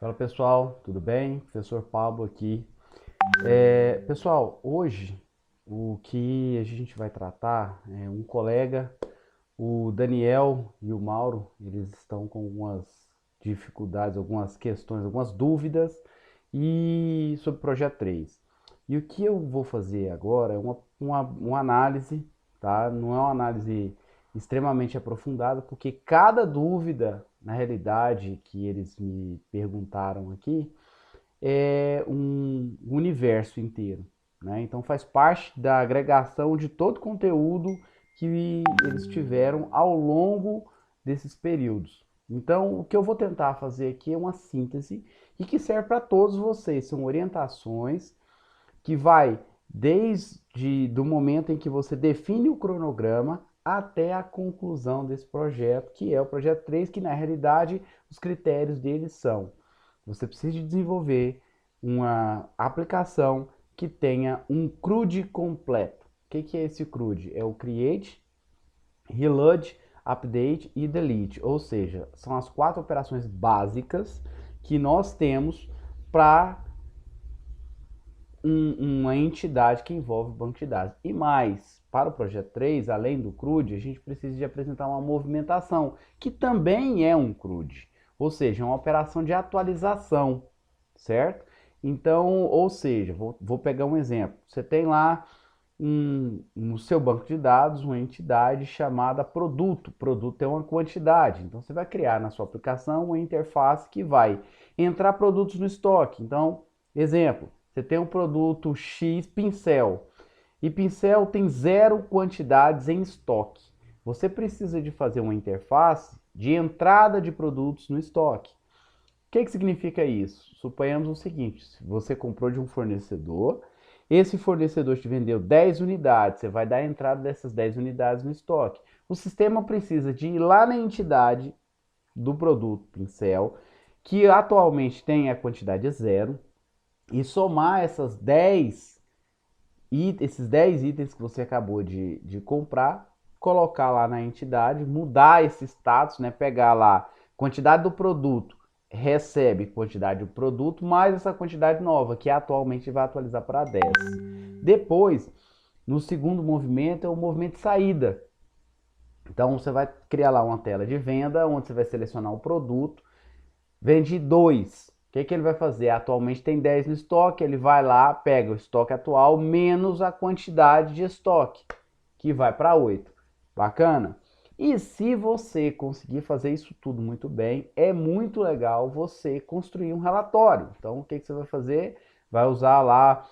Fala pessoal, tudo bem? Professor Pablo aqui. Pessoal, hoje o que a gente vai tratar é um colega, o Daniel e o Mauro, eles estão com algumas dificuldades, algumas questões, algumas dúvidas e sobre o projeto 3. E o que eu vou fazer agora é uma análise, tá? Não é uma análise extremamente aprofundada, porque cada dúvida, na realidade, que eles me perguntaram aqui, é um universo inteiro, né? Então faz parte da agregação de todo o conteúdo que eles tiveram ao longo desses períodos. Então, o que eu vou tentar fazer aqui é uma síntese e que serve para todos vocês. São orientações que vai desde do momento em que você define o cronograma até a conclusão desse projeto, que é o projeto 3, que na realidade os critérios dele são: você precisa de desenvolver uma aplicação que tenha um CRUD completo. O que é esse CRUD? É o Create, Reload, Update e Delete, ou seja, são as 4 operações básicas que nós temos para uma entidade que envolve o banco de dados. E mais, para o projeto 3, além do CRUD, a gente precisa de apresentar uma movimentação, que também é um CRUD, ou seja, uma operação de atualização, certo? Então, ou seja, vou pegar um exemplo. Você tem lá no seu banco de dados uma entidade chamada produto. Produto é uma quantidade. Então, você vai criar na sua aplicação uma interface que vai entrar produtos no estoque. Então, exemplo, você tem um produto X pincel e pincel tem 0 quantidades em estoque. Você precisa de fazer uma interface de entrada de produtos no estoque. O que significa isso? Suponhamos o seguinte: se você comprou de um fornecedor, esse fornecedor te vendeu 10 unidades, você vai dar a entrada dessas 10 unidades no estoque. O sistema precisa de ir lá na entidade do produto pincel, que atualmente tem a quantidade 0, e somar esses 10 itens que você acabou de comprar, colocar lá na entidade, mudar esse status, né? Pegar lá quantidade do produto, recebe quantidade do produto, mais essa quantidade nova, que atualmente vai atualizar para 10. Depois, no segundo movimento, é o movimento de saída. Então, você vai criar lá uma tela de venda, onde você vai selecionar o produto, vende 2. O que ele vai fazer? Atualmente tem 10 no estoque, ele vai lá, pega o estoque atual menos a quantidade de estoque, que vai para 8. Bacana? E se você conseguir fazer isso tudo muito bem, é muito legal você construir um relatório. Então, o que você vai fazer? Vai usar lá,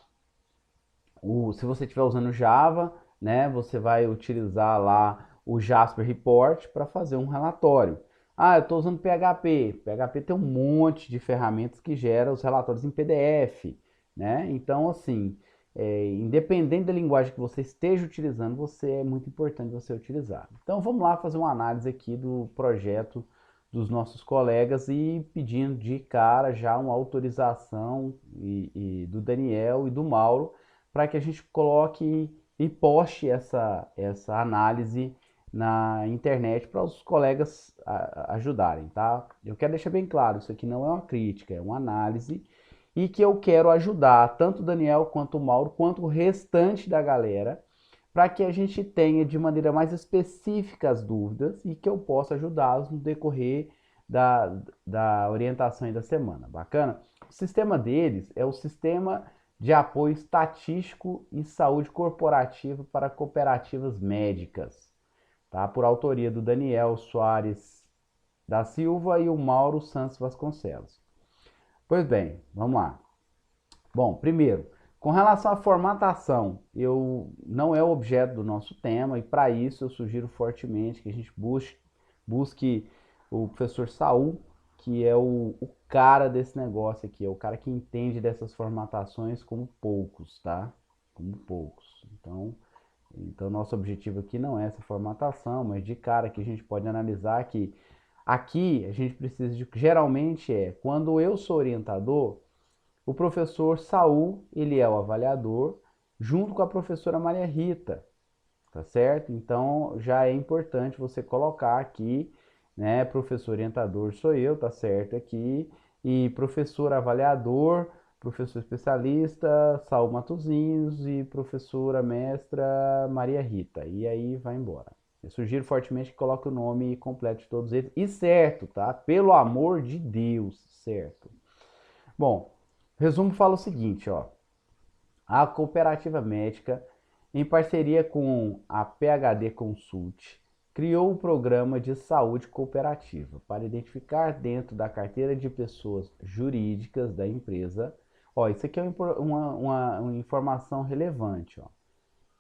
se você estiver usando Java, né, você vai utilizar lá o Jasper Report para fazer um relatório. Ah, eu estou usando PHP. PHP tem um monte de ferramentas que geram os relatórios em PDF, né? Então, assim, independente da linguagem que você esteja utilizando, é muito importante você utilizar. Então, vamos lá fazer uma análise aqui do projeto dos nossos colegas e pedindo de cara já uma autorização do Daniel e do Mauro para que a gente coloque e poste essa análise na internet para os colegas ajudarem, tá? Eu quero deixar bem claro, isso aqui não é uma crítica, é uma análise e que eu quero ajudar tanto o Daniel quanto o Mauro, quanto o restante da galera, para que a gente tenha de maneira mais específica as dúvidas e que eu possa ajudá-los no decorrer da orientação aí da semana. Bacana? O sistema deles é o sistema de apoio estatístico e saúde corporativa para cooperativas médicas, tá? Por autoria do Daniel Soares da Silva e o Mauro Santos Vasconcelos. Pois bem, vamos lá. Bom, primeiro, com relação à formatação, eu não é o objeto do nosso tema e para isso eu sugiro fortemente que a gente busque o professor Saul, que é o cara desse negócio aqui, é o cara que entende dessas formatações como poucos, tá? Como poucos. Então nosso objetivo aqui não é essa formatação, mas de cara que a gente pode analisar que aqui a gente precisa de, geralmente quando eu sou orientador, o professor Saul, ele é o avaliador, junto com a professora Maria Rita, tá certo? Então já é importante você colocar aqui, né, professor orientador sou eu, tá certo aqui, e professor avaliador, professor especialista, Saul Matosinhos e professora mestra Maria Rita. E aí vai embora. Eu sugiro fortemente que coloque o nome completo de todos eles. E certo, tá? Pelo amor de Deus, certo. Bom, o resumo fala o seguinte, ó. A Cooperativa Médica, em parceria com a PhD Consult, criou o programa de saúde cooperativa para identificar dentro da carteira de pessoas jurídicas da empresa. Ó, isso aqui é uma informação relevante. Ó.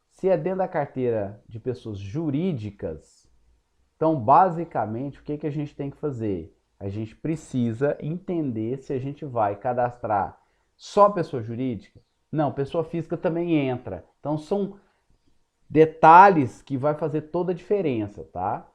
Se é dentro da carteira de pessoas jurídicas, então basicamente o que a gente tem que fazer? A gente precisa entender se a gente vai cadastrar só pessoa jurídica. Não, pessoa física também entra. Então são detalhes que vai fazer toda a diferença, tá?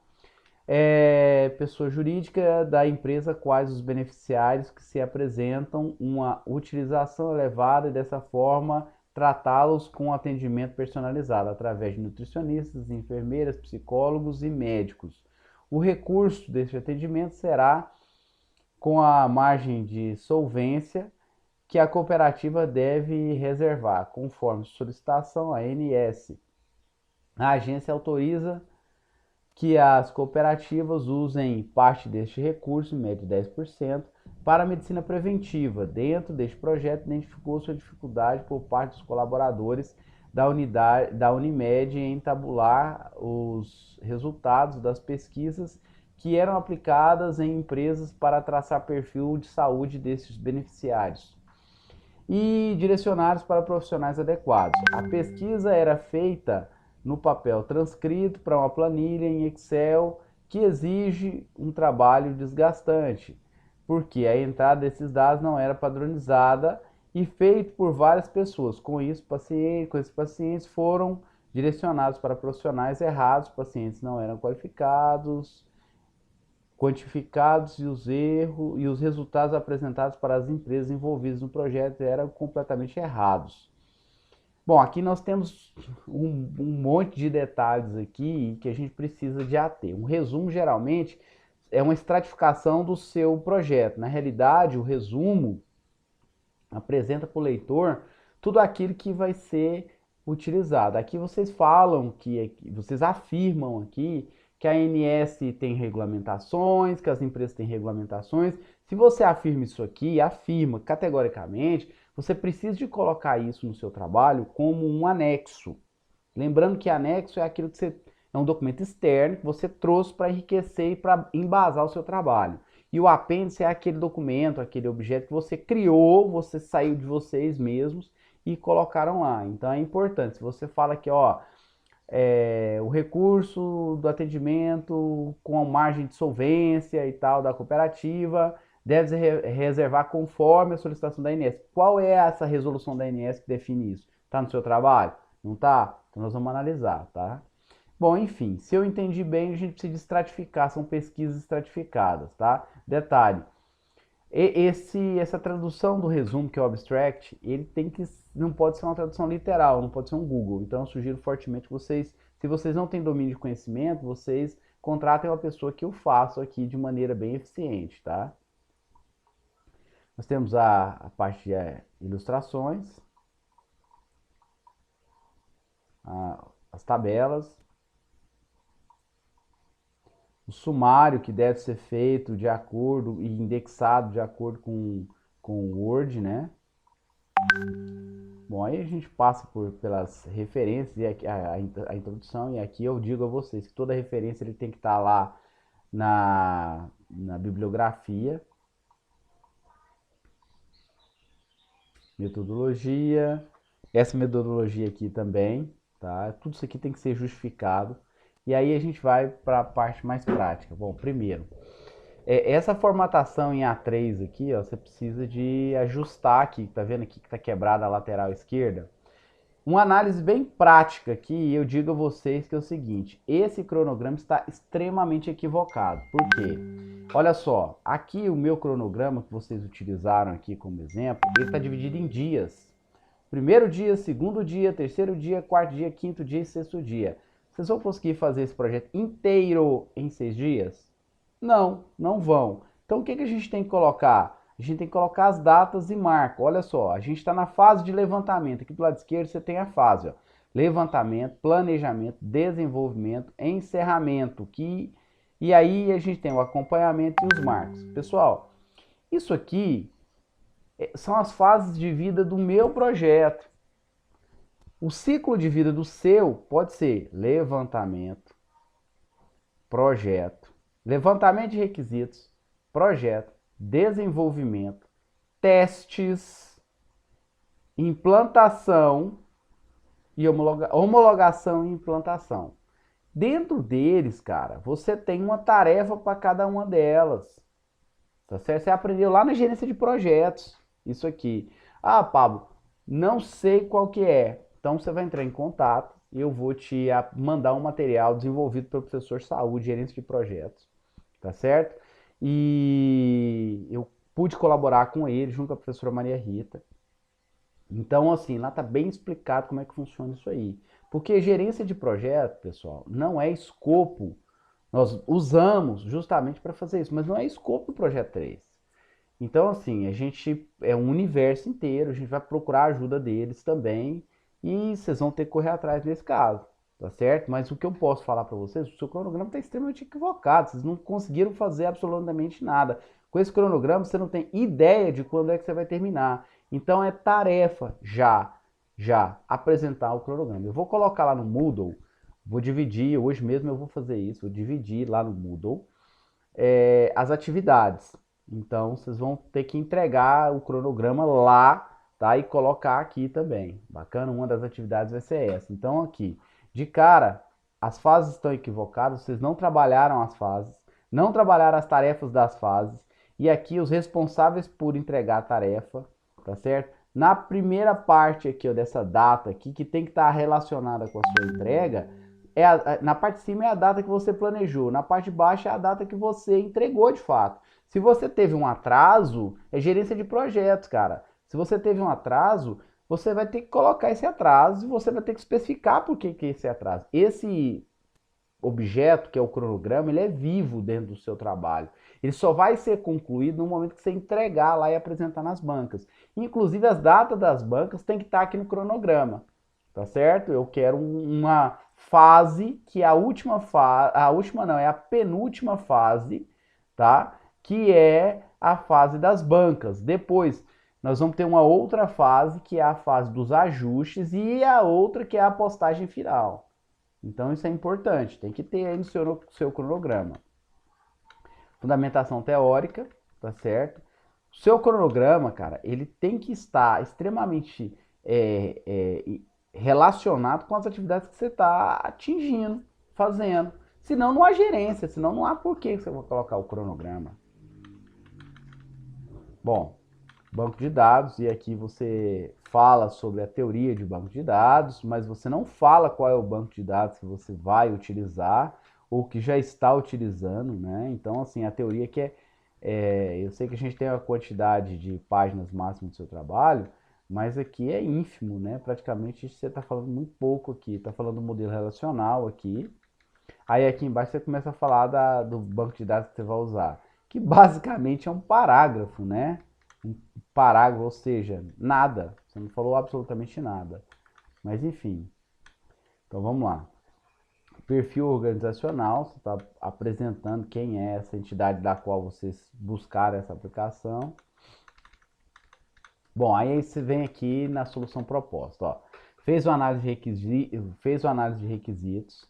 Pessoa jurídica da empresa, quais os beneficiários que se apresentam uma utilização elevada e dessa forma tratá-los com atendimento personalizado através de nutricionistas, enfermeiras, psicólogos e médicos. O recurso deste atendimento será com a margem de solvência que a cooperativa deve reservar, conforme solicitação à ANS. A agência autoriza que as cooperativas usem parte deste recurso, em média 10%, para a medicina preventiva. Dentro deste projeto, identificou-se a dificuldade por parte dos colaboradores da unidade da Unimed em tabular os resultados das pesquisas que eram aplicadas em empresas para traçar perfil de saúde desses beneficiários e direcionados para profissionais adequados. A pesquisa era feita no papel transcrito para uma planilha em Excel que exige um trabalho desgastante, porque a entrada desses dados não era padronizada e feito por várias pessoas. Com isso, esses pacientes foram direcionados para profissionais errados, pacientes não eram qualificados, quantificados e os erros e os resultados apresentados para as empresas envolvidas no projeto eram completamente errados. Bom, aqui nós temos um monte de detalhes aqui que a gente precisa de ater. Um resumo, geralmente, é uma estratificação do seu projeto. Na realidade, o resumo apresenta para o leitor tudo aquilo que vai ser utilizado. Aqui vocês falam, vocês afirmam aqui que a ANS tem regulamentações, que as empresas têm regulamentações. Se você afirma isso aqui, afirma categoricamente, você precisa de colocar isso no seu trabalho como um anexo. Lembrando que anexo é aquilo que é um documento externo que você trouxe para enriquecer e para embasar o seu trabalho. E o apêndice é aquele documento, aquele objeto que você criou, você saiu de vocês mesmos e colocaram lá. Então é importante. Se você fala que, ó, o recurso do atendimento com a margem de solvência e tal da cooperativa deve ser reservar conforme a solicitação da ANS. Qual é essa resolução da ANS que define isso? Está no seu trabalho? Não está? Então nós vamos analisar, tá? Bom, enfim, se eu entendi bem, a gente precisa estratificar, são pesquisas estratificadas, tá? Detalhe, essa tradução do resumo, que é o abstract, não pode ser uma tradução literal, não pode ser um Google. Então eu sugiro fortemente que vocês, se vocês não têm domínio de conhecimento, vocês contratem uma pessoa que eu faço aqui de maneira bem eficiente, tá? Nós temos a parte de ilustrações, as tabelas, o sumário que deve ser feito de acordo e indexado de acordo com o Word, né? Bom, aí a gente passa pelas referências e aqui, a introdução, e aqui eu digo a vocês que toda referência ele tem que estar lá na bibliografia. Metodologia, essa metodologia aqui também, tá? Tudo isso aqui tem que ser justificado. E aí a gente vai para a parte mais prática. Bom, primeiro, essa formatação em A3 aqui, ó, você precisa de ajustar aqui. Tá vendo aqui que tá quebrada a lateral esquerda? Uma análise bem prática aqui, eu digo a vocês que é o seguinte: esse cronograma está extremamente equivocado. Por quê? Olha só, aqui o meu cronograma que vocês utilizaram aqui como exemplo, ele está dividido em dias. Primeiro dia, segundo dia, terceiro dia, quarto dia, quinto dia e sexto dia. Vocês vão conseguir fazer esse projeto inteiro em 6 dias? Não, não vão. Então o que a gente tem que colocar? a gente tem que colocar as datas e marca. Olha só, a gente está na fase de levantamento. Aqui do lado esquerdo você tem a fase, ó, levantamento, planejamento, desenvolvimento, encerramento. E aí a gente tem o acompanhamento e os marcos. Pessoal, isso aqui são as fases de vida do meu projeto. O ciclo de vida do seu pode ser levantamento, projeto, levantamento de requisitos, projeto, desenvolvimento, testes, implantação e homologação e implantação. Dentro deles, cara, você tem uma tarefa para cada uma delas. Tá certo? Você aprendeu lá na gerência de projetos isso aqui. Ah, Pablo, não sei qual que é. Então você vai entrar em contato e eu vou te mandar um material desenvolvido pelo professor Saúde, gerência de projetos. Tá certo? E eu pude colaborar com ele junto com a professora Maria Rita. Então, assim, lá tá bem explicado como é que funciona isso aí. Porque gerência de projeto, pessoal, não é escopo. Nós usamos justamente para fazer isso, mas não é escopo do projeto 3. Então, assim, a gente é um universo inteiro, a gente vai procurar a ajuda deles também e vocês vão ter que correr atrás nesse caso, tá certo? Mas o que eu posso falar para vocês, o seu cronograma está extremamente equivocado, vocês não conseguiram fazer absolutamente nada. Com esse cronograma, você não tem ideia de quando é que você vai terminar. Então, é tarefa já apresentar o cronograma. Eu vou colocar lá no Moodle, vou dividir, hoje mesmo eu vou fazer isso, vou dividir lá no Moodle as atividades. Então, vocês vão ter que entregar o cronograma lá, tá? E colocar aqui também. Bacana? Uma das atividades vai ser essa. Então, aqui, de cara, as fases estão equivocadas, vocês não trabalharam as fases, não trabalharam as tarefas das fases, e aqui os responsáveis por entregar a tarefa, tá certo? Na primeira parte aqui, ó, dessa data aqui, que tem que estar relacionada com a sua entrega, na parte de cima é a data que você planejou, na parte de baixo é a data que você entregou de fato. Se você teve um atraso, é gerência de projetos, cara. Se você teve um atraso, você vai ter que colocar esse atraso e você vai ter que especificar por que é esse atraso. Esse objeto, que é o cronograma, ele é vivo dentro do seu trabalho. Ele só vai ser concluído no momento que você entregar lá e apresentar nas bancas. Inclusive, as datas das bancas tem que estar aqui no cronograma, tá certo? Eu quero uma fase que é a última fase, a última não, é a penúltima fase, tá? Que é a fase das bancas. Depois, nós vamos ter uma outra fase, que é a fase dos ajustes, e a outra que é a postagem final. Então isso é importante, tem que ter aí no seu cronograma. Fundamentação teórica, tá certo? O seu cronograma, cara, ele tem que estar extremamente relacionado com as atividades que você está atingindo, fazendo. Senão não há gerência, senão não há por que você vai colocar o cronograma. Bom, banco de dados, e aqui você fala sobre a teoria de banco de dados, mas você não fala qual é o banco de dados que você vai utilizar ou que já está utilizando, né? Então, assim, a teoria que eu sei que a gente tem a quantidade de páginas máximas do seu trabalho, mas aqui é ínfimo, né? Praticamente você está falando muito pouco aqui, está falando do modelo relacional aqui. Aí aqui embaixo você começa a falar do banco de dados que você vai usar, que basicamente é um parágrafo, né? Um parágrafo, ou seja, nada. Você não falou absolutamente nada. Mas enfim. Então vamos lá. Perfil organizacional, você está apresentando quem é essa entidade da qual vocês buscaram essa aplicação. Bom, aí você vem aqui na solução proposta. Ó. Fez uma análise de requisitos.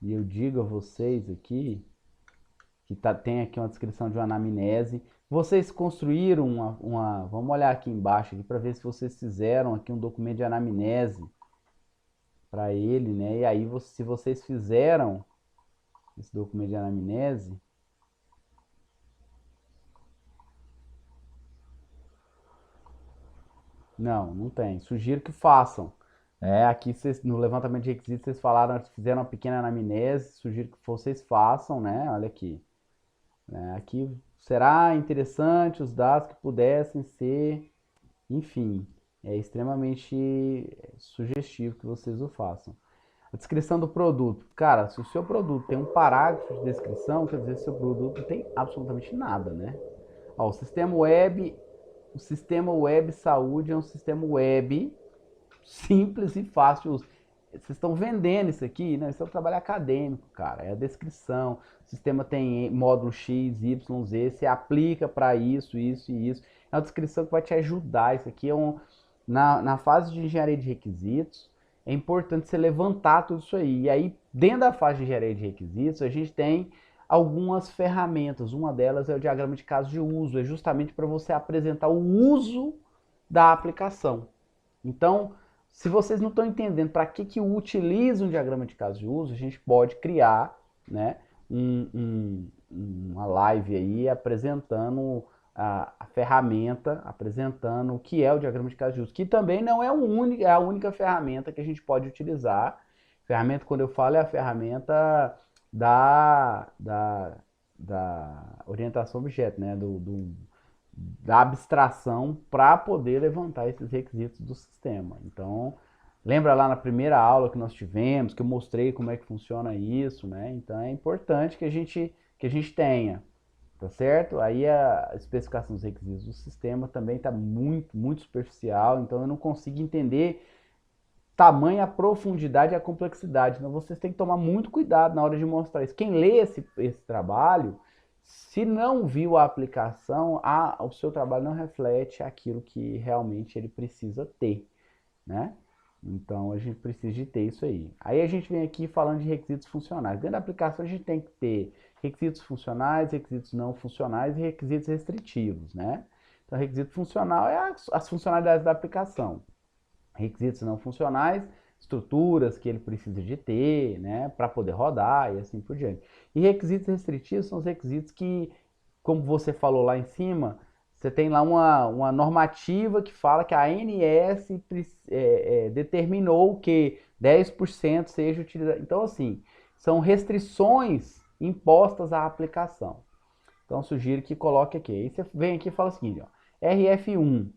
E eu digo a vocês aqui que tem aqui uma descrição de uma anamnese. Vocês construíram vamos olhar aqui embaixo para ver se vocês fizeram aqui um documento de anamnese para ele, né? E aí, se vocês fizeram esse documento de anamnese, não tem. Sugiro que façam. Aqui no levantamento de requisitos vocês falaram, fizeram uma pequena anamnese, sugiro que vocês façam, né? Olha aqui. Aqui será interessante os dados que pudessem ser, enfim, é extremamente sugestivo que vocês o façam. A descrição do produto. Cara, se o seu produto tem um parágrafo de descrição, quer dizer que o seu produto não tem absolutamente nada, né? Ó, o sistema web saúde é um sistema web simples e fácil de uso. Vocês estão vendendo isso aqui, né? Isso é um trabalho acadêmico, cara. É a descrição. O sistema tem módulo X, Y, Z. Você aplica para isso, isso e isso. É uma descrição que vai te ajudar. Isso aqui é na fase de engenharia de requisitos. É importante você levantar tudo isso aí. E aí, dentro da fase de engenharia de requisitos, a gente tem algumas ferramentas. Uma delas é o diagrama de caso de uso. É justamente para você apresentar o uso da aplicação. Então, se vocês não estão entendendo para que utiliza um diagrama de caso de uso, a gente pode criar, né, uma live aí apresentando a ferramenta, apresentando o que é o diagrama de caso de uso, que também não é a única ferramenta que a gente pode utilizar. Ferramenta, quando eu falo, é a ferramenta da orientação objeto, né, da abstração para poder levantar esses requisitos do sistema. Então, lembra lá na primeira aula que nós tivemos, que eu mostrei como é que funciona isso, né? Então é importante que a gente tenha, tá certo? Aí a especificação dos requisitos do sistema também está muito superficial, então eu não consigo entender tamanha a profundidade e a complexidade. Então vocês têm que tomar muito cuidado na hora de mostrar isso. Quem lê esse trabalho, se não viu a aplicação, o seu trabalho não reflete aquilo que realmente ele precisa ter, né? Então a gente precisa de ter isso aí. Aí a gente vem aqui falando de requisitos funcionais. Dentro da aplicação a gente tem que ter requisitos funcionais, requisitos não funcionais e requisitos restritivos, né? Então requisito funcional é as funcionalidades da aplicação. Requisitos não funcionais, estruturas que ele precisa de ter, né, para poder rodar e assim por diante. E requisitos restritivos são os requisitos que, como você falou lá em cima, você tem lá uma normativa que fala que a ANS determinou que 10% seja utilizado. Então, assim, são restrições impostas à aplicação. Então, sugiro que coloque aqui. Aí você vem aqui e fala o seguinte, ó, RF1,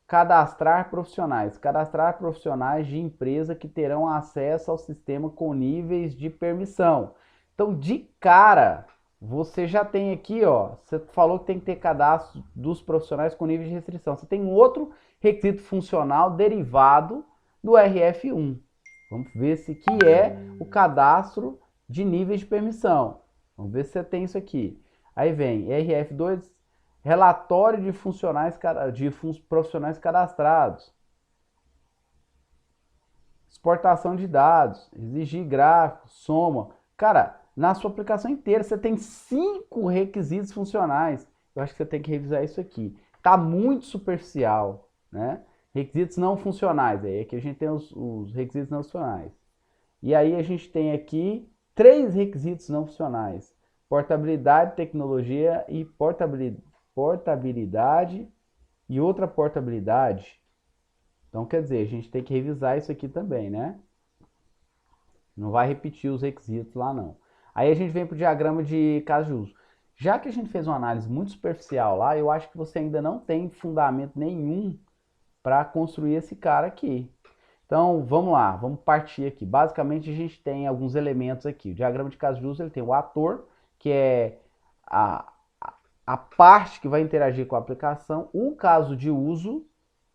cadastrar profissionais. Cadastrar profissionais de empresa que terão acesso ao sistema com níveis de permissão. Então, de cara, você já tem aqui, ó, você falou que tem que ter cadastro dos profissionais com níveis de restrição. Você tem um outro requisito funcional derivado do RF1. Vamos ver se que é o cadastro de níveis de permissão. Vamos ver se você tem isso aqui. Aí vem RF2, relatório de profissionais cadastrados. Exportação de dados, exigir gráfico, soma. Cara, na sua aplicação inteira você tem 5 requisitos funcionais. Eu acho que você tem que revisar isso aqui. Tá muito superficial, né? Requisitos não funcionais. Aí aqui a gente tem os requisitos não funcionais. E aí a gente tem aqui 3 requisitos não funcionais. Portabilidade, tecnologia e portabilidade e outra portabilidade. Então, quer dizer, a gente tem que revisar isso aqui também, né? Não vai repetir os requisitos lá, não. Aí a gente vem para o diagrama de caso de uso. Já que a gente fez uma análise muito superficial lá, eu acho que você ainda não tem fundamento nenhum para construir esse cara aqui. Então, vamos lá, vamos partir aqui. Basicamente, a gente tem alguns elementos aqui. O diagrama de caso de uso, ele tem o ator, que é a parte que vai interagir com a aplicação, o caso de uso,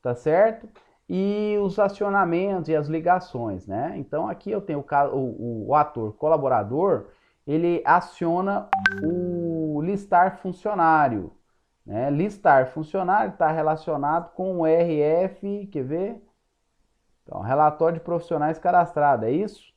tá certo? E os acionamentos e as ligações, né? Então aqui eu tenho o ator colaborador, ele aciona o listar funcionário, né? Listar funcionário está relacionado com o RF, quer ver? Então, relatório de profissionais cadastrados, é isso?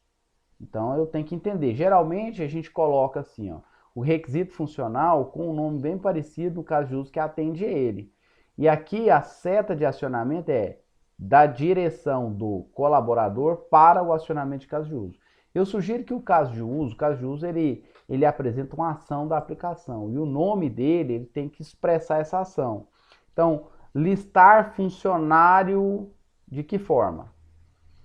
Então eu tenho que entender. Geralmente a gente coloca assim, ó, o requisito funcional com um nome bem parecido no caso de uso que atende ele. E aqui a seta de acionamento é da direção do colaborador para o acionamento de caso de uso. Eu sugiro que o caso de uso ele apresenta uma ação da aplicação e o nome dele ele tem que expressar essa ação. Então, listar funcionário de que forma?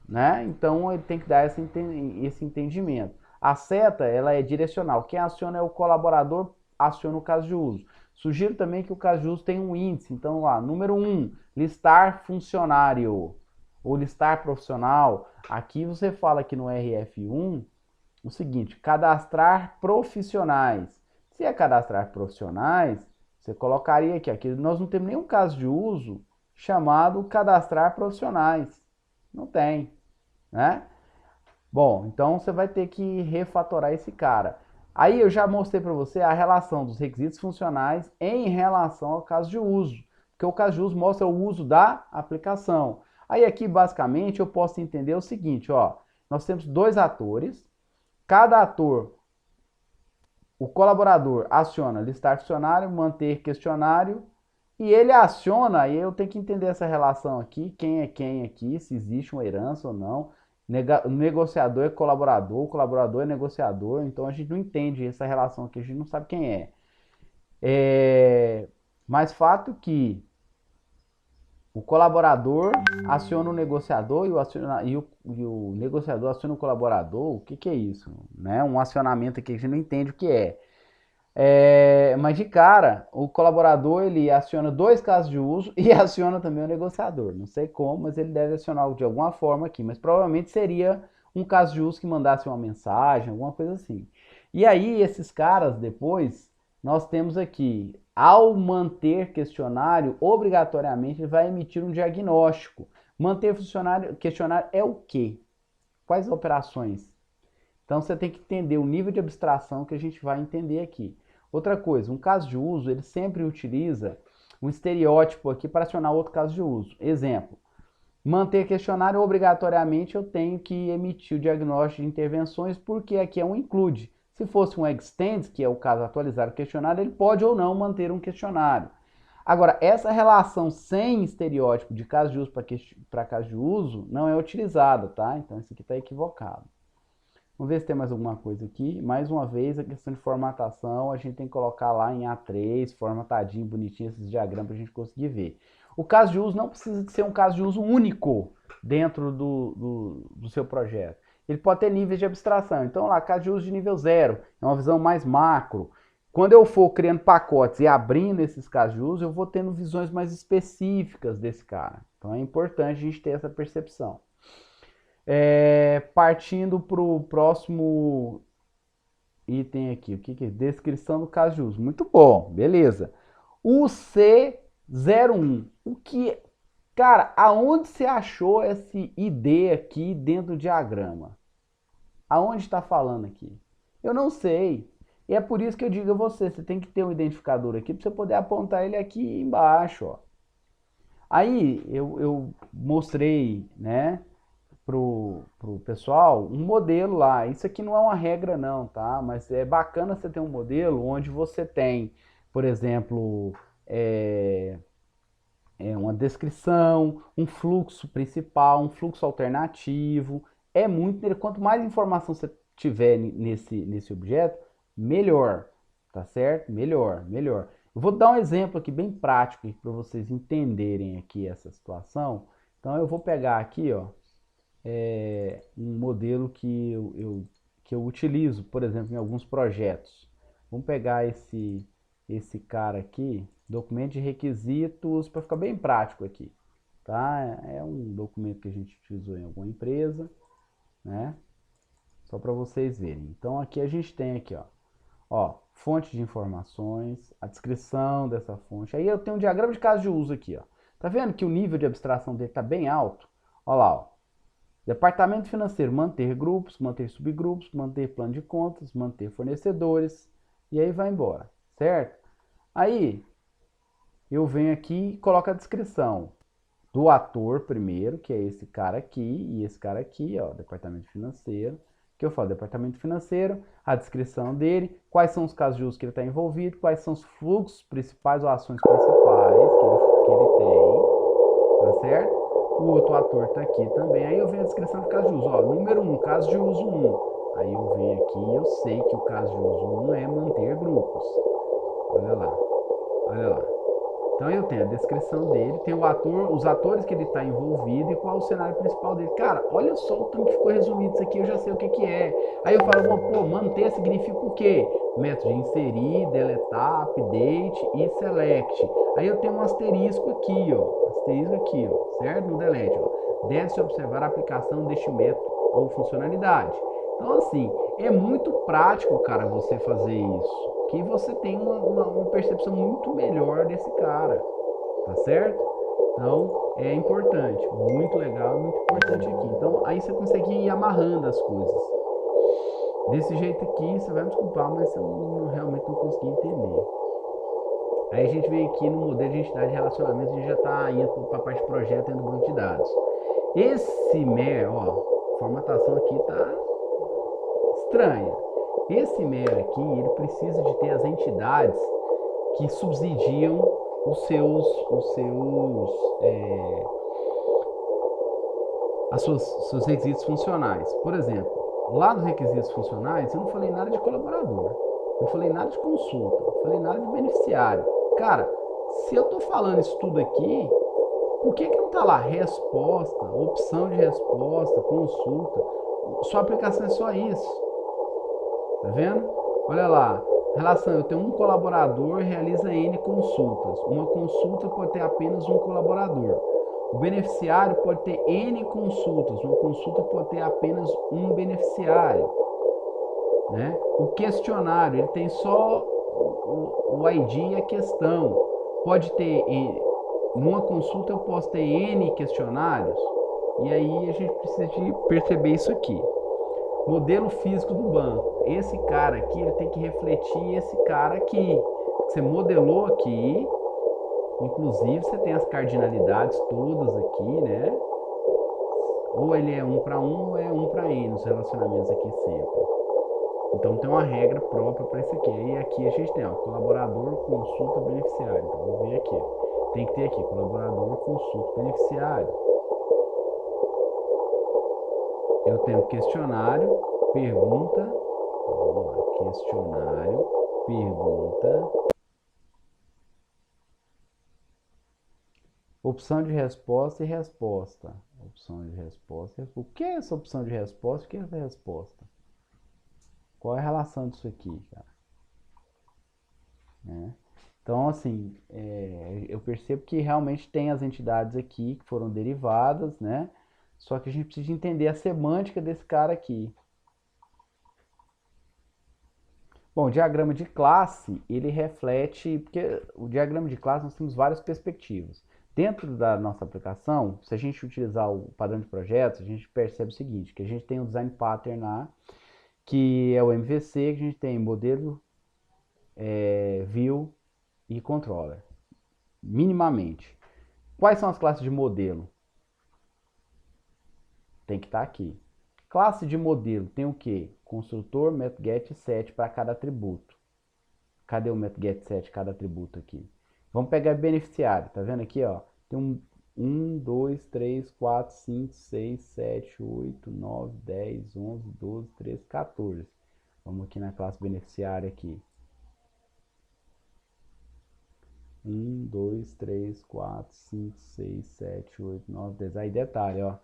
Né? Então ele tem que dar esse entendimento. A seta ela é direcional. Quem aciona é o colaborador, aciona o caso de uso. Sugiro também que o caso de uso tenha um índice. Então lá, número 1, listar funcionário ou listar profissional. Aqui você fala aqui no RF1 o seguinte, cadastrar profissionais. Se é cadastrar profissionais, Você colocaria aqui, aqui nós não temos nenhum caso de uso chamado cadastrar profissionais. Não tem, né? Bom, então você vai ter que refatorar esse cara. Aí eu já mostrei para você a relação dos requisitos funcionais em relação ao caso de uso, porque o caso de uso mostra o uso da aplicação. Aí aqui basicamente eu posso entender o seguinte, ó, nós temos dois atores, cada ator, o colaborador aciona listar funcionário, manter questionário, e ele aciona, e eu tenho que entender essa relação aqui, quem é quem aqui, se existe uma herança ou não. O negociador é colaborador, o colaborador é negociador, então a gente não entende essa relação aqui, a gente não sabe quem é. Mas fato que o colaborador aciona o negociador e o negociador aciona o colaborador, o que que é isso? Né? Um acionamento aqui que a gente não entende o que é. Mas de cara, o colaborador ele aciona dois casos de uso e aciona também o negociador. Não sei como, mas ele deve acionar de alguma forma aqui. Mas provavelmente seria um caso de uso que mandasse uma mensagem, alguma coisa assim. E aí, esses caras, depois, nós temos aqui, ao manter questionário, obrigatoriamente ele vai emitir um diagnóstico. Manter questionário é o quê? Quais operações? Então você tem que entender o nível de abstração que a gente vai entender aqui. Outra coisa, um caso de uso, ele sempre utiliza um estereótipo aqui para acionar outro caso de uso. Exemplo, manter questionário, obrigatoriamente eu tenho que emitir o diagnóstico de intervenções, porque aqui é um include. Se fosse um extend, que é o caso atualizar o questionário, ele pode ou não manter um questionário. Agora, essa relação sem estereótipo de caso de uso para caso de uso não é utilizada, tá? Então isso aqui está equivocado. Vamos ver se tem mais alguma coisa aqui. Mais uma vez, a questão de formatação, a gente tem que colocar lá em A3, formatadinho, bonitinho, esses diagramas para a gente conseguir ver. O caso de uso não precisa de ser um caso de uso único dentro do seu projeto. Ele pode ter níveis de abstração. Então, lá, caso de uso de nível 0, é uma visão mais macro. Quando eu for criando pacotes e abrindo esses casos de uso, eu vou tendo visões mais específicas desse cara. Então, é importante a gente ter essa percepção. Partindo para o próximo item aqui, o que é? Descrição do caso de uso. Muito bom, beleza. O C01, o que, cara, aonde você achou esse ID aqui dentro do diagrama? Aonde está falando aqui? Eu não sei. E é por isso que eu digo a você, você tem que ter um identificador aqui para você poder apontar ele aqui embaixo, ó. Aí eu mostrei, né, pro pessoal um modelo lá. Isso aqui não é uma regra não, tá? Mas é bacana você ter um modelo onde você tem, por exemplo, uma descrição, um fluxo principal, um fluxo alternativo. É muito, quanto mais informação você tiver nesse objeto, melhor, tá certo? Melhor, melhor. Eu vou dar um exemplo aqui bem prático para vocês entenderem aqui essa situação. Então eu vou pegar aqui, ó, um modelo que eu utilizo, por exemplo, em alguns projetos. Vamos pegar esse cara aqui, documento de requisitos, para ficar bem prático aqui. Tá? É um documento que a gente utilizou em alguma empresa, né? Só para vocês verem. Então aqui a gente tem aqui, ó, fonte de informações, a descrição dessa fonte. Aí eu tenho um diagrama de caso de uso aqui, ó. Tá vendo que o nível de abstração dele tá bem alto? Olha lá, ó. Departamento financeiro, manter grupos, manter subgrupos, manter plano de contas, manter fornecedores, e aí vai embora, certo? Aí, eu venho aqui e coloco a descrição do ator primeiro, que é esse cara aqui, e esse cara aqui, ó, departamento financeiro, que eu falo departamento financeiro, a descrição dele, quais são os casos de uso que ele está envolvido, quais são os fluxos principais ou ações principais que ele tem, tá certo? O outro ator está aqui também. Aí eu venho a descrição do caso de uso. Ó, número 1, caso de uso 1. Aí eu venho aqui e eu sei que o caso de uso 1 é manter grupos. Olha lá. Olha lá. Então eu tenho a descrição dele, tem o ator, os atores que ele está envolvido e qual o cenário principal dele. Cara, olha só o tanto que ficou resumido isso aqui, eu já sei o que que é. Aí eu falo, pô, manter significa o quê? Método de inserir, deletar, update e select. Aí eu tenho um asterisco aqui, ó. Asterisco aqui, ó, certo? No delete, ó. Deve-se observar a aplicação deste método ou funcionalidade. Então, assim, é muito prático, cara, você fazer isso. que você tem uma percepção muito melhor desse cara, tá certo? Então, é importante, muito legal, muito importante aqui. Então, aí você consegue ir amarrando as coisas. Desse jeito aqui, você vai me desculpar, mas eu realmente não consegui entender. Aí a gente vem aqui no modelo de identidade de relacionamento, a gente já está indo para a parte de projeto dentro do banco de dados. Esse MER, ó, a formatação aqui tá estranha. Esse MER aqui, ele precisa de ter as entidades que subsidiam os seus requisitos funcionais. Por exemplo, lá nos requisitos funcionais, eu não falei nada de colaborador, não falei nada de consulta, não falei nada de beneficiário. Cara, se eu estou falando isso tudo aqui, por que não está lá resposta, opção de resposta, consulta? Sua aplicação é só isso. Tá vendo? Olha lá. Relação, eu tenho um colaborador, realiza N consultas. Uma consulta pode ter apenas um colaborador. O beneficiário pode ter N consultas. Uma consulta pode ter apenas um beneficiário. Né? O questionário, ele tem só o ID e a questão. Pode ter, numa consulta eu posso ter N questionários. E aí a gente precisa de perceber isso aqui. Modelo físico do banco. Esse cara aqui, ele tem que refletir esse cara aqui. Você modelou aqui, inclusive você tem as cardinalidades todas aqui, né? Ou ele é 1 para 1 ou é 1 para N, os relacionamentos aqui sempre. Então tem uma regra própria para isso aqui. Aí aqui a gente tem, ó, colaborador, consulta, beneficiário. Então vou ver aqui. Tem que ter aqui, colaborador, consulta, beneficiário. Eu tenho questionário, pergunta, vamos lá, questionário, pergunta, opção de resposta e resposta. Opção de resposta. O que é essa opção de resposta? O que é essa resposta? Qual é a relação disso aqui, cara? Né? Então, assim, eu percebo que realmente tem as entidades aqui que foram derivadas, né? Só que a gente precisa entender a semântica desse cara aqui. Bom, o diagrama de classe, ele reflete, porque o diagrama de classe nós temos várias perspectivas. Dentro da nossa aplicação, se a gente utilizar o padrão de projetos, a gente percebe o seguinte, que a gente tem o design pattern lá, que é o MVC, que a gente tem modelo, view e controller, minimamente. Quais são as classes de modelo? Tem que estar aqui. Classe de modelo tem o que? Construtor, método get e set para cada atributo. Cadê o método get set cada atributo aqui? Vamos pegar beneficiário, tá vendo aqui, ó? Tem 1, 2, 3, 4, 5, 6, 7, 8, 9, 10, 11, 12, 13, 14. Vamos aqui na classe beneficiária aqui. 1, 2, 3, 4, 5, 6, 7, 8, 9, 10. Aí detalhe, ó.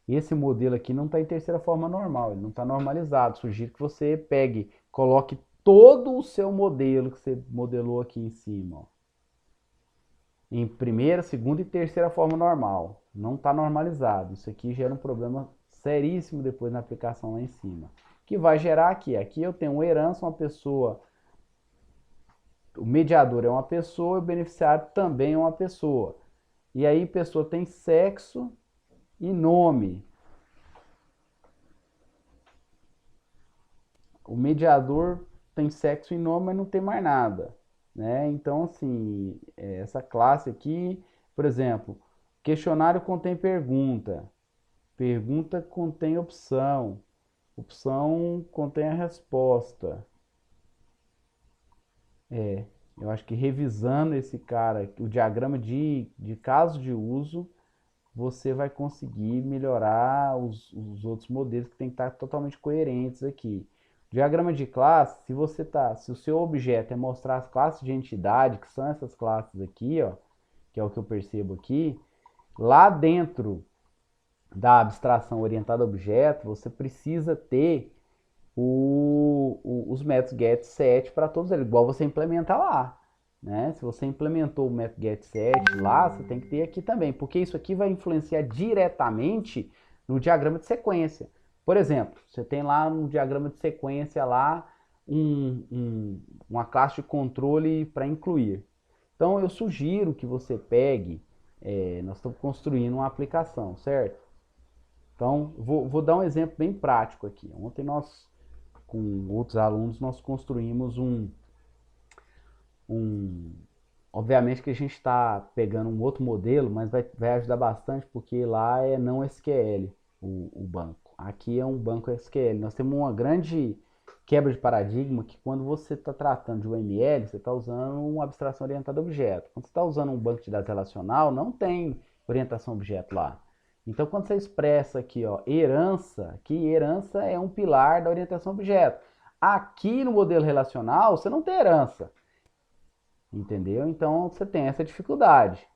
Esse modelo aqui não está em terceira forma normal, ele não está normalizado. Sugiro que você pegue, coloque todo o seu modelo que você modelou aqui em cima, ó, em primeira, segunda e terceira forma normal. Não está normalizado. Isso aqui gera um problema seríssimo depois na aplicação lá em cima. Que vai gerar aqui. Aqui eu tenho uma herança, uma pessoa. O mediador é uma pessoa, o beneficiário também é uma pessoa. E aí a pessoa tem sexo e nome. O mediador tem sexo e nome, mas não tem mais nada, né? Então, assim, essa classe aqui, por exemplo, questionário contém pergunta, pergunta contém opção, opção contém a resposta. Eu acho que revisando esse cara, o diagrama de caso de uso, você vai conseguir melhorar os outros modelos que tem que estar totalmente coerentes aqui. Diagrama de classe, se o seu objeto é mostrar as classes de entidade, que são essas classes aqui, ó, que é o que eu percebo aqui, lá dentro da abstração orientada a objeto, você precisa ter os métodos get set para todos eles, igual você implementa lá. Né? Se você implementou o método getSet lá, você tem que ter aqui também, porque isso aqui vai influenciar diretamente no diagrama de sequência. Por exemplo, você tem lá no diagrama de sequência lá uma classe de controle para incluir. Então eu sugiro que você pegue, nós estamos construindo uma aplicação, certo? Então vou dar um exemplo bem prático aqui. Ontem nós, com outros alunos, nós construímos um obviamente que a gente está pegando um outro modelo, mas vai ajudar bastante porque lá é não SQL o banco. Aqui é um banco SQL. Nós temos uma grande quebra de paradigma que quando você está tratando de UML, você está usando uma abstração orientada a objeto. Quando você está usando um banco de dados relacional, não tem orientação a objeto lá. Então, quando você expressa aqui, ó, herança, que herança é um pilar da orientação a objeto. Aqui no modelo relacional, você não tem herança. Entendeu? Então você tem essa dificuldade.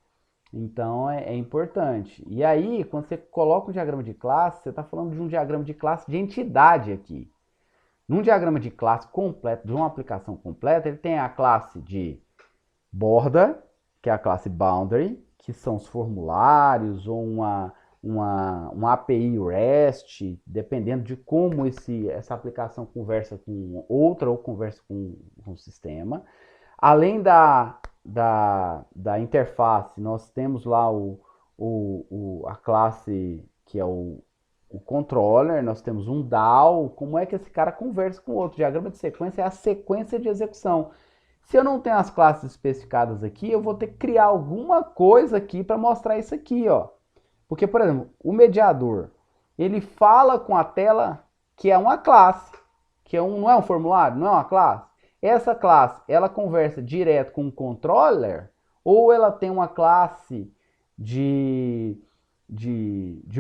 Então é importante. E aí, quando você coloca um diagrama de classe, você está falando de um diagrama de classe de entidade aqui. Num diagrama de classe completo, de uma aplicação completa, ele tem a classe de borda, que é a classe boundary, que são os formulários ou uma API REST, dependendo de como essa aplicação conversa com outra ou conversa com o sistema. Além da interface, nós temos lá a classe que é o controller, nós temos um DAO, como é que esse cara conversa com o outro. O diagrama de sequência é a sequência de execução. Se eu não tenho as classes especificadas aqui, eu vou ter que criar alguma coisa aqui para mostrar isso aqui, ó. Porque, por exemplo, o mediador, ele fala com a tela que é uma classe, não é um formulário, não é uma classe. Essa classe, ela conversa direto com o controller ou ela tem uma classe de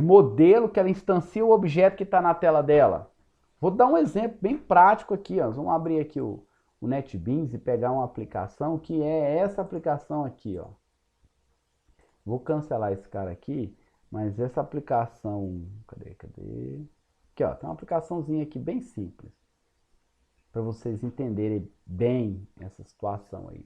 modelo que ela instancia o objeto que está na tela dela? Vou dar um exemplo bem prático aqui. Ó. Vamos abrir aqui o NetBeans e pegar uma aplicação que é essa aplicação aqui. Ó. Vou cancelar esse cara aqui, mas essa aplicação... Cadê? Aqui, ó, tem uma aplicaçãozinha aqui bem simples, para vocês entenderem bem essa situação aí.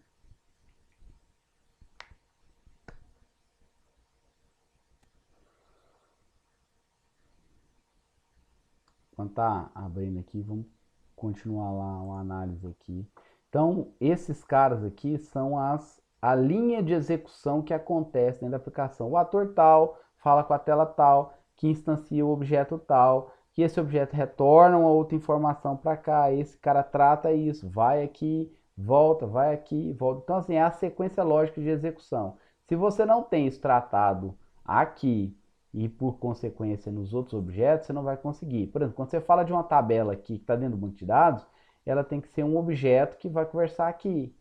Quando tá abrindo aqui, vamos continuar lá uma análise aqui. Então, esses caras aqui são a linha de execução que acontece dentro da aplicação. O ator tal fala com a tela tal, que instancia o objeto tal, que esse objeto retorna uma outra informação para cá, esse cara trata isso, vai aqui, volta, vai aqui, volta. Então, assim, é a sequência lógica de execução. Se você não tem isso tratado aqui e, por consequência, nos outros objetos, você não vai conseguir. Por exemplo, quando você fala de uma tabela aqui que está dentro do banco de dados, ela tem que ser um objeto que vai conversar aqui.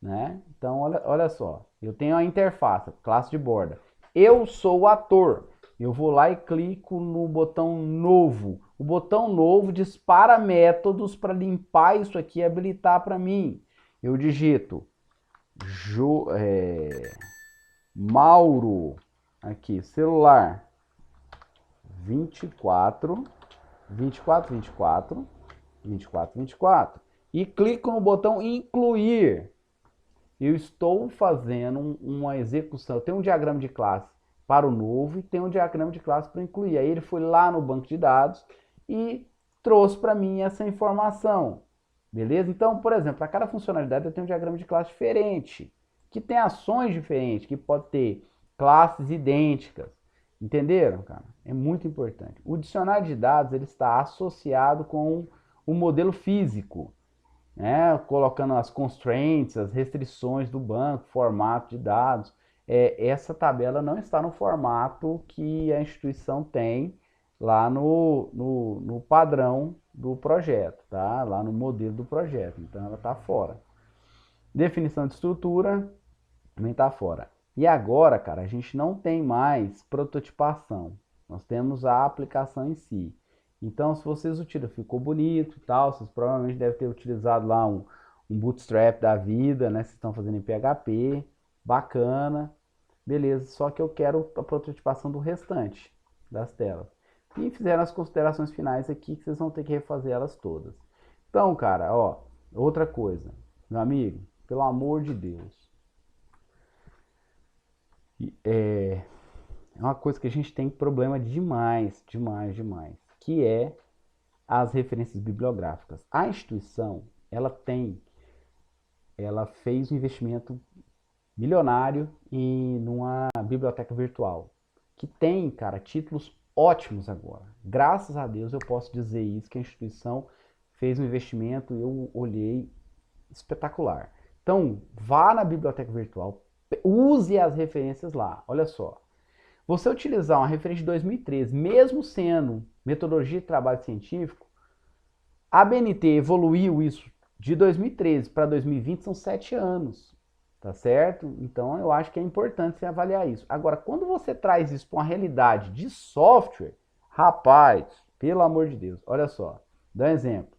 Né? Então, olha só, eu tenho a interface, classe de borda. Eu sou o ator. Eu vou lá e clico no botão novo. O botão novo dispara métodos para limpar isso aqui e habilitar para mim. Eu digito Mauro, aqui, celular 24 e clico no botão incluir. Eu estou fazendo uma execução. Eu tenho um diagrama de classe para o novo e tenho um diagrama de classe para incluir. Aí ele foi lá no banco de dados e trouxe para mim essa informação. Beleza? Então, por exemplo, para cada funcionalidade eu tenho um diagrama de classe diferente, que tem ações diferentes, que pode ter classes idênticas. Entenderam, cara? É muito importante. O dicionário de dados ele está associado com o modelo físico, né? Colocando as constraints, as restrições do banco, formato de dados. Essa tabela não está no formato que a instituição tem lá no padrão do projeto, tá? Lá no modelo do projeto. Então ela está fora. Definição de estrutura também está fora. E agora, cara, a gente não tem mais prototipação. Nós temos a aplicação em si. Então, se vocês utilizam, ficou bonito e tal, vocês provavelmente devem ter utilizado lá um Bootstrap da vida, né? Vocês estão fazendo em PHP, bacana, beleza. Só que eu quero a prototipação do restante das telas. E fizeram as considerações finais aqui, que vocês vão ter que refazer elas todas. Então, cara, ó, outra coisa, meu amigo, pelo amor de Deus, é uma coisa que a gente tem problema demais, que é as referências bibliográficas. A instituição, ela fez um investimento milionário numa biblioteca virtual, que tem, cara, títulos ótimos agora. Graças a Deus eu posso dizer isso, que a instituição fez um investimento, eu olhei, espetacular. Então, vá na biblioteca virtual, use as referências lá. Olha só, você utilizar uma referência de 2013, mesmo sendo metodologia de trabalho científico, a BNT evoluiu isso de 2013 para 2020, são 7 anos, tá certo? Então eu acho que é importante você avaliar isso. Agora, quando você traz isso para uma realidade de software, rapaz, pelo amor de Deus, olha só, dá um exemplo.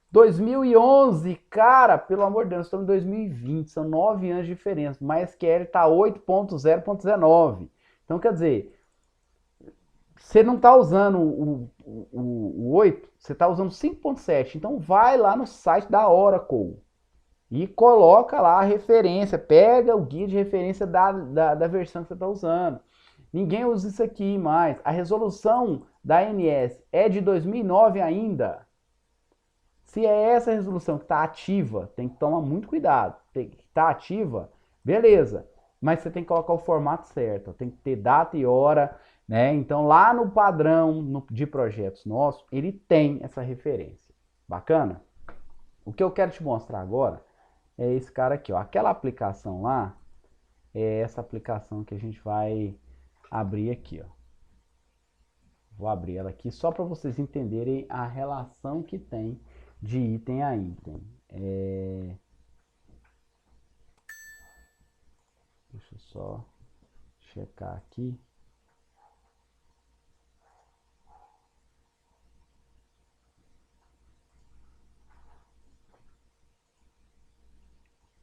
2011, cara, pelo amor de Deus, estamos em 2020, são 9 anos de diferença. O MySQL está 8.0.19. Então, quer dizer, você não está usando o 8, você está usando 5.7. Então, vai lá no site da Oracle e coloca lá a referência, pega o guia de referência da versão que você está usando. Ninguém usa isso aqui mais. A resolução da ANS é de 2009 ainda. Se é essa resolução que está ativa, tem que tomar muito cuidado. Tem que estar ativa, beleza. Mas você tem que colocar o formato certo. Tem que ter data e hora, né? Então lá no padrão de projetos nosso, ele tem essa referência. Bacana? O que eu quero te mostrar agora é esse cara aqui, ó. Aquela aplicação lá é essa aplicação que a gente vai abrir aqui, ó. Vou abrir ela aqui só para vocês entenderem a relação que tem de item a item. Deixa eu só checar aqui.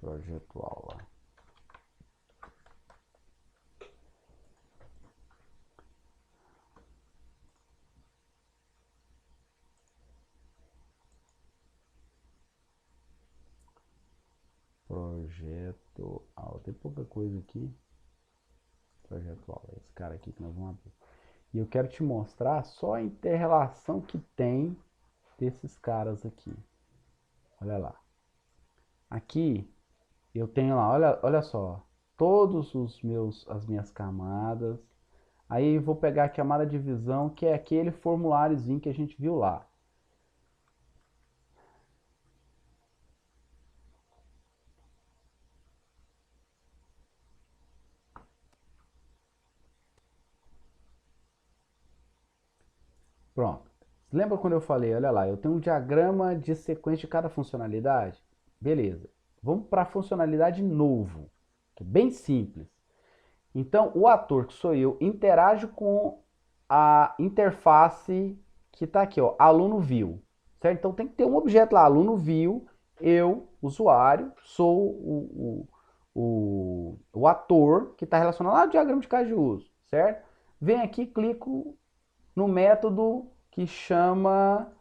Projeto aula. Projeto aula. Tem pouca coisa aqui. Projeto aula. Esse cara aqui que nós vamos abrir. E eu quero te mostrar só a inter-relação que tem desses caras aqui. Olha lá. Aqui eu tenho lá, olha só, todos as minhas camadas. Aí eu vou pegar a camada de visão, que é aquele formuláriozinho que a gente viu lá. Pronto. Lembra quando eu falei, olha lá, eu tenho um diagrama de sequência de cada funcionalidade? Beleza. Vamos para a funcionalidade novo, que é bem simples. Então, o ator, que sou eu, interage com a interface que está aqui, ó, aluno view, certo? Então, tem que ter um objeto lá, aluno view, eu, usuário, sou o ator que está relacionado lá ao diagrama de caso de uso, certo? Vem aqui, clico no método que chama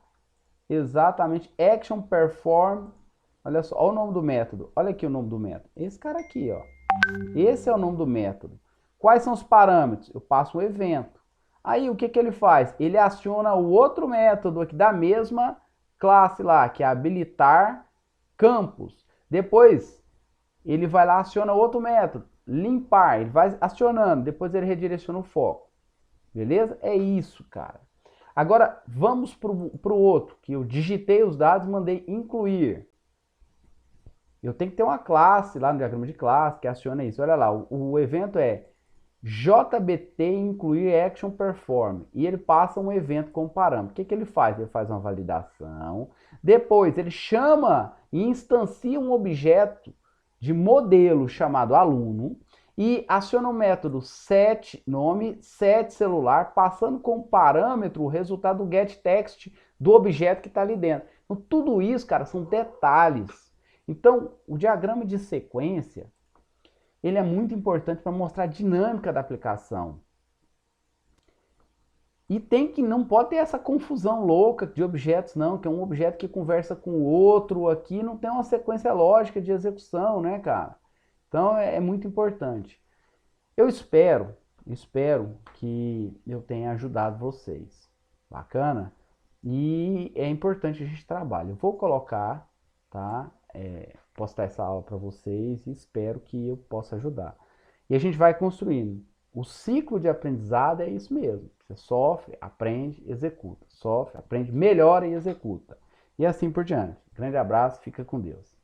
exatamente action perform. Olha só, olha o nome do método. Olha aqui o nome do método. Esse cara aqui, ó. Esse é o nome do método. Quais são os parâmetros? Eu passo um evento. Aí o que ele faz? Ele aciona o outro método aqui da mesma classe lá, que é habilitar campos. Depois ele vai lá, aciona outro método, limpar. Ele vai acionando, depois ele redireciona o foco. Beleza? É isso, cara. Agora vamos para o outro, que eu digitei os dados e mandei incluir. Eu tenho que ter uma classe lá no diagrama de classe que aciona isso. Olha lá, o evento é JBT incluir action perform. E ele passa um evento como parâmetro. O que ele faz? Ele faz uma validação. Depois ele chama e instancia um objeto de modelo chamado aluno. E aciona o método set nome, set celular, passando como parâmetro o resultado do getText do objeto que está ali dentro. Então, tudo isso, cara, são detalhes. Então, o diagrama de sequência, ele é muito importante para mostrar a dinâmica da aplicação. E não pode ter essa confusão louca de objetos, não, que é um objeto que conversa com o outro aqui, não tem uma sequência lógica de execução, né, cara? Então, é muito importante. Eu espero que eu tenha ajudado vocês. Bacana? E é importante a gente trabalhar. Eu vou colocar tá? Postar essa aula para vocês e espero que eu possa ajudar. E a gente vai construindo. O ciclo de aprendizado é isso mesmo. Você sofre, aprende, executa. Sofre, aprende, melhora e executa. E assim por diante. Grande abraço, fica com Deus.